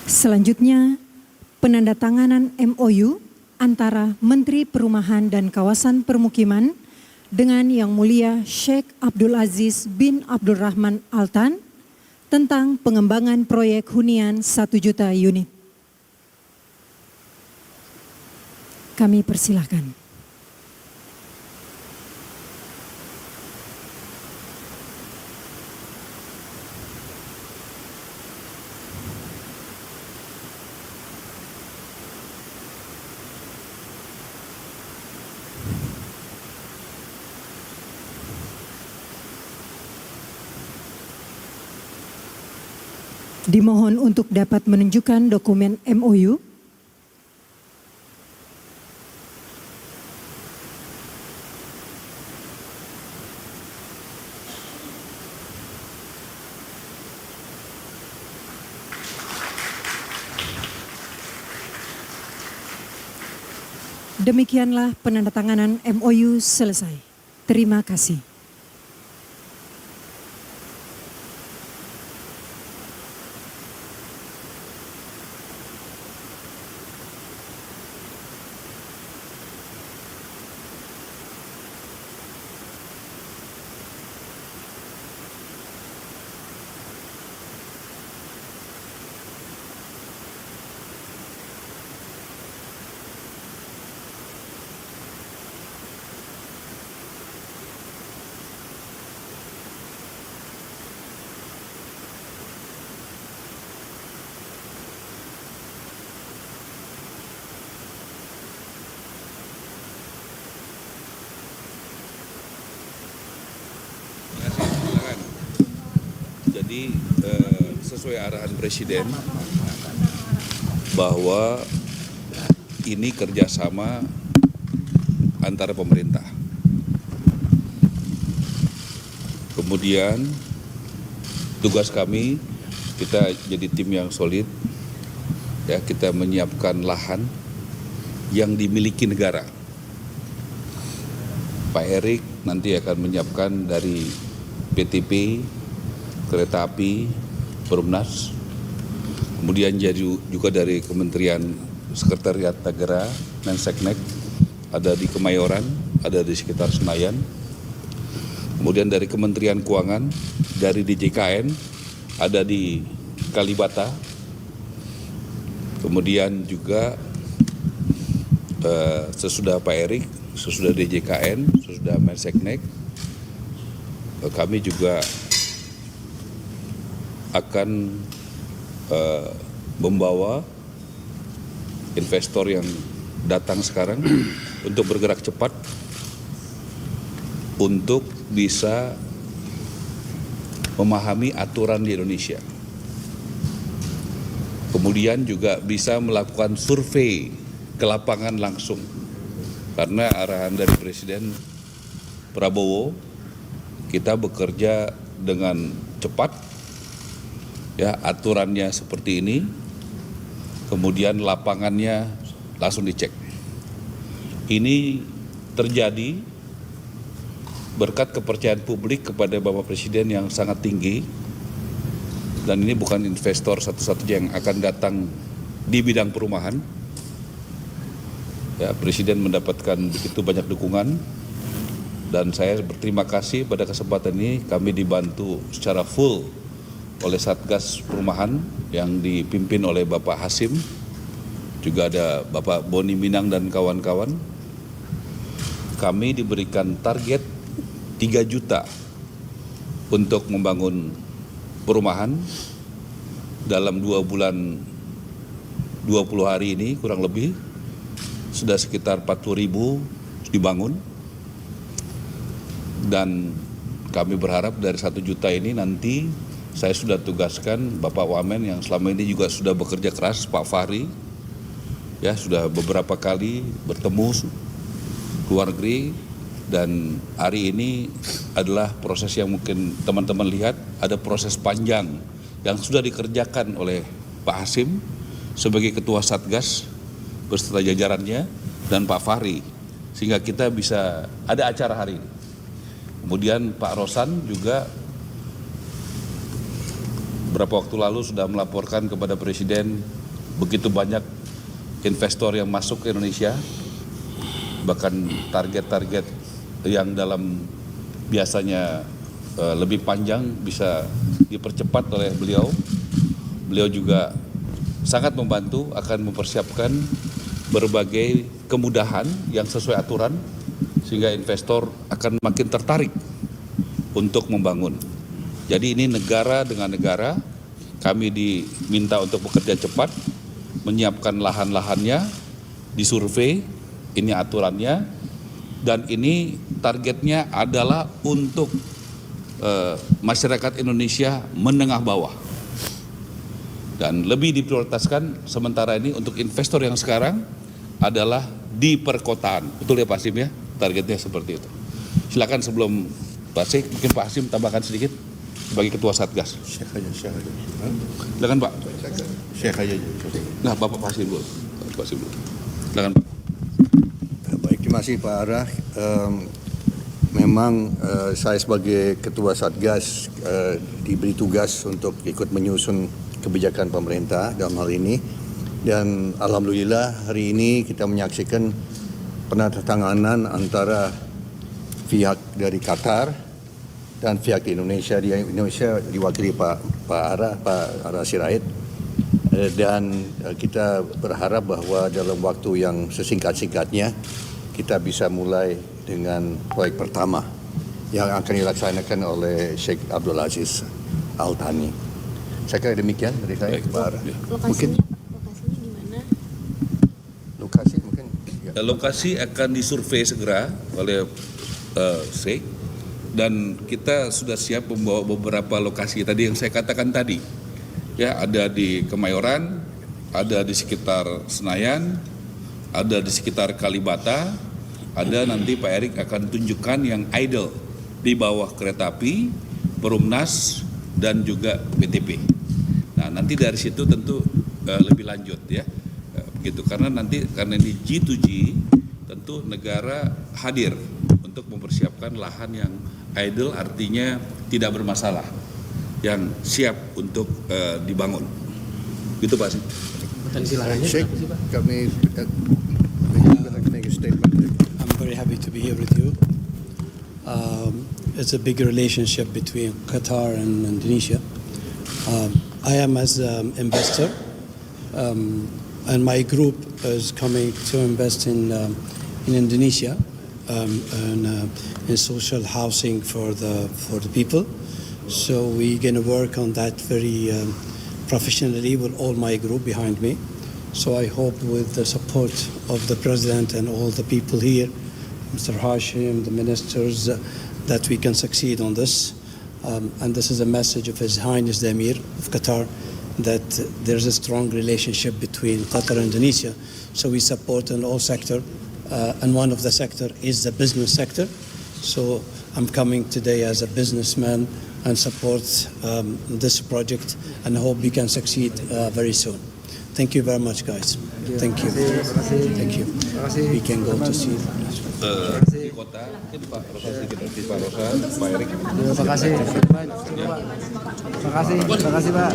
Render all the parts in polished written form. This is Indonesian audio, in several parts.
Selanjutnya, penandatanganan MOU antara Menteri Perumahan dan Kawasan Permukiman dengan Yang Mulia Sheikh Abdul Aziz bin Abdul Rahman Al Tan tentang pengembangan proyek hunian 1 juta unit. Kami persilahkan. Dimohon untuk dapat menunjukkan dokumen MOU. Demikianlah penandatanganan MOU selesai. Terima kasih. Jadi sesuai arahan Presiden bahwa ini kerjasama antara pemerintah. Kemudian tugas kami, kita jadi tim yang solid, ya, kita menyiapkan lahan yang dimiliki negara. Pak Erik nanti akan menyiapkan dari PTP, Kereta Api, Perumnas, kemudian juga dari Kementerian Sekretariat Negara, Menseknek, ada di Kemayoran, ada di sekitar Senayan, kemudian dari Kementerian Keuangan, dari DJKN, ada di Kalibata, kemudian juga sesudah Pak Erik, sesudah DJKN, sesudah Menseknek, kami juga akan membawa investor yang datang sekarang untuk bergerak cepat untuk bisa memahami aturan di Indonesia. Kemudian juga bisa melakukan survei ke lapangan langsung, karena arahan dari Presiden Prabowo, kita bekerja dengan cepat. Ya, aturannya seperti ini, kemudian lapangannya langsung dicek. Ini terjadi berkat kepercayaan publik kepada Bapak Presiden yang sangat tinggi, dan ini bukan investor satu-satunya yang akan datang di bidang perumahan. Ya, Presiden mendapatkan begitu banyak dukungan, dan saya berterima kasih pada kesempatan ini kami dibantu secara full oleh Satgas Perumahan yang dipimpin oleh Bapak Hasim, juga ada Bapak Boni Minang dan kawan-kawan. Kami diberikan target 3 juta untuk membangun perumahan dalam 2 bulan 20 hari ini, kurang lebih sudah sekitar 40.000 dibangun, dan kami berharap dari 1 juta ini nanti saya sudah tugaskan Bapak Wamen yang selama ini juga sudah bekerja keras, Pak Fahri, ya, sudah beberapa kali bertemu ke luar negeri, dan hari ini adalah proses yang mungkin teman-teman lihat, ada proses panjang yang sudah dikerjakan oleh Pak Hasim sebagai Ketua Satgas beserta jajarannya dan Pak Fahri, sehingga kita bisa ada acara hari ini. Kemudian Pak Rosan juga beberapa waktu lalu sudah melaporkan kepada Presiden begitu banyak investor yang masuk ke Indonesia, bahkan target-target yang dalam biasanya lebih panjang bisa dipercepat oleh beliau. Beliau juga sangat membantu akan mempersiapkan berbagai kemudahan yang sesuai aturan sehingga investor akan makin tertarik untuk membangun. Jadi ini negara dengan negara, kami diminta untuk bekerja cepat, menyiapkan lahan-lahannya, disurvei, ini aturannya, dan ini targetnya adalah untuk masyarakat Indonesia menengah bawah. Dan lebih diprioritaskan sementara ini untuk investor yang sekarang adalah di perkotaan. Betul ya Pak Hasim ya? Targetnya seperti itu. Silakan sebelum Pak Hasim, mungkin Pak Hasim tambahkan sedikit sebagai Ketua Satgas. Syekh aja. Silakan Pak. Syekh aja. Nah, Bapak Pak Hasim dulu. Pak Hasim dulu. Silakan Pak. Baik, terima kasih Pak Ara. Memang saya sebagai Ketua Satgas diberi tugas untuk ikut menyusun kebijakan pemerintah dalam hal ini. Dan alhamdulillah hari ini kita menyaksikan penandatanganan antara pihak dari Qatar dan pihak di Indonesia. Di Indonesia diwakili Pak Ara Sirait. Dan kita berharap bahwa dalam waktu yang sesingkat-singkatnya kita bisa mulai dengan proyek pertama yang akan dilaksanakan oleh Sheikh Abdul Aziz Al Thani. Saya kira demikian dari saya, Pak Ara. Mungkin Lokasinya di mana? lokasi mungkin. Ya. Lokasi akan disurvei segera oleh Sheikh, dan kita sudah siap membawa beberapa lokasi tadi yang saya katakan tadi. Ya, ada di Kemayoran, ada di sekitar Senayan, ada di sekitar Kalibata, ada nanti Pak Erik akan tunjukkan yang idle di bawah kereta api, Perumnas, dan juga BTP. Nah, nanti dari situ tentu lebih lanjut ya, begitu. Karena ini G2G, tentu negara hadir untuk mempersiapkan lahan yang idle, artinya tidak bermasalah, yang siap untuk dibangun. Gitu Pak Sih. Sheikh, kami make a statement. I'm very happy to be here with you. It's a big relationship between Qatar and Indonesia. I am as an investor, and my group is coming to invest in Indonesia, and in social housing for the people. So we're going to work on that very professionally with all my group behind me. So I hope with the support of the President and all the people here, Mr. Hashim, the ministers, that we can succeed on this. And this is a message of His Highness the Emir of Qatar, that there's a strong relationship between Qatar and Indonesia. So we support in all sector, and one of the sector is the business sector. So I'm coming today as a businessman and support this project, and hope we can succeed very soon. Thank you very much, guys. Thank you. Thank you. We can go to see. Di kota, mungkin Pak Rosa sedikit dari Pak Rosa, Pak Erik. Terima kasih. Terima kasih Pak.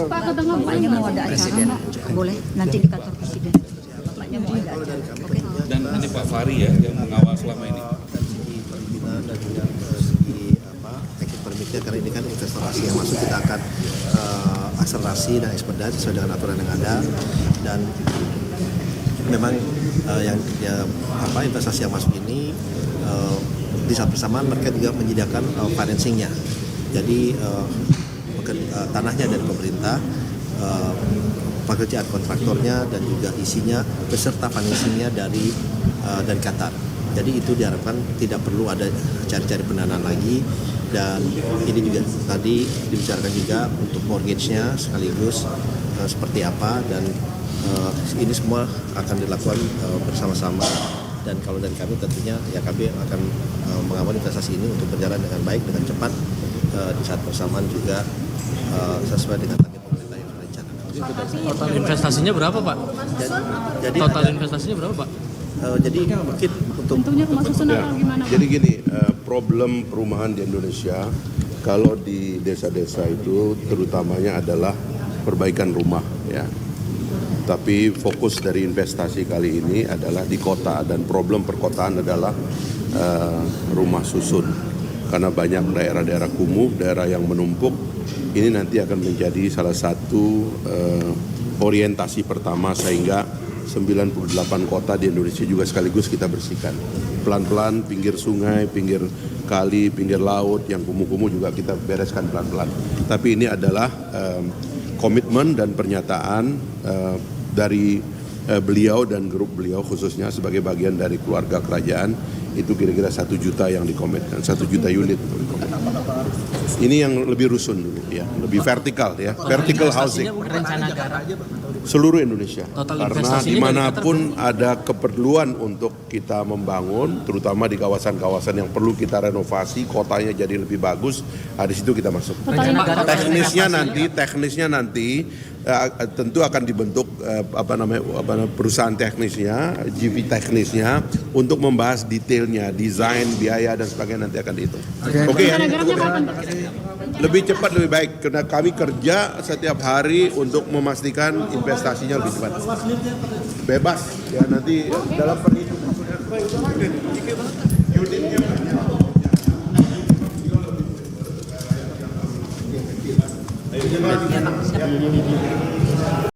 Pak, katanya bapaknya mau ada acara nggak? Boleh, nanti di kantor presiden. Bapaknya mau ada acara. Oke. Dan ini Pak Fahri ya, yang mengawal selama ini. Dan juga segi teknik permitnya, karena ini kan investasi yang masuk, kita akan akselerasi dan ekspedisi sesuai dengan aturan yang ada. Dan memang investasi yang masuk ini di saat bersamaan mereka juga menyediakan financingnya. Jadi tanahnya dari pemerintah, pekerjaan kontraktornya dan juga isinya beserta financingnya dari Qatar. Jadi itu diharapkan tidak perlu ada cari-cari pendanaan lagi, dan ini juga tadi dibicarakan juga untuk mortgage-nya sekaligus seperti apa, dan ini semua akan dilakukan bersama-sama. Dan kalau dari kami tentunya ya kami akan mengawal investasi ini untuk berjalan dengan baik, dengan cepat, di saat bersamaan juga sesuai dengan target pemerintah yang direncanakan. Total investasinya berapa Pak? Jadi Total investasinya berapa Pak? jadi mungkin untuk Tentunya rumah susun atau gimana? Jadi gini, problem perumahan di Indonesia, kalau di desa-desa itu terutamanya adalah perbaikan rumah ya. Tapi fokus dari investasi kali ini adalah di kota, dan problem perkotaan adalah rumah susun. Karena banyak daerah-daerah kumuh, daerah yang menumpuk, ini nanti akan menjadi salah satu orientasi pertama sehingga 98 kota di Indonesia juga sekaligus kita bersihkan. Pelan-pelan pinggir sungai, pinggir kali, pinggir laut yang kumuh-kumuh juga kita bereskan pelan-pelan. Tapi ini adalah komitmen dan pernyataan dari beliau dan grup beliau khususnya sebagai bagian dari keluarga kerajaan, itu kira-kira 1 juta yang dikomitkan, 1 juta unit untuk dikomitkan. Ini yang lebih rusun dulu ya, lebih vertikal ya, vertical housing. Rencana negara Seluruh Indonesia, Total karena investasinya dimanapun ada keperluan untuk kita membangun, terutama di kawasan-kawasan yang perlu kita renovasi, kotanya jadi lebih bagus, di situ kita masuk. Teknisnya nanti tentu akan dibentuk perusahaan teknisnya, GV teknisnya untuk membahas detailnya, desain, biaya dan sebagainya nanti akan dihitung. Oke ya. Lebih cepat lebih baik karena kami kerja setiap hari untuk memastikan investasinya lebih cepat. Bebas ya, nanti dalam perhitungan.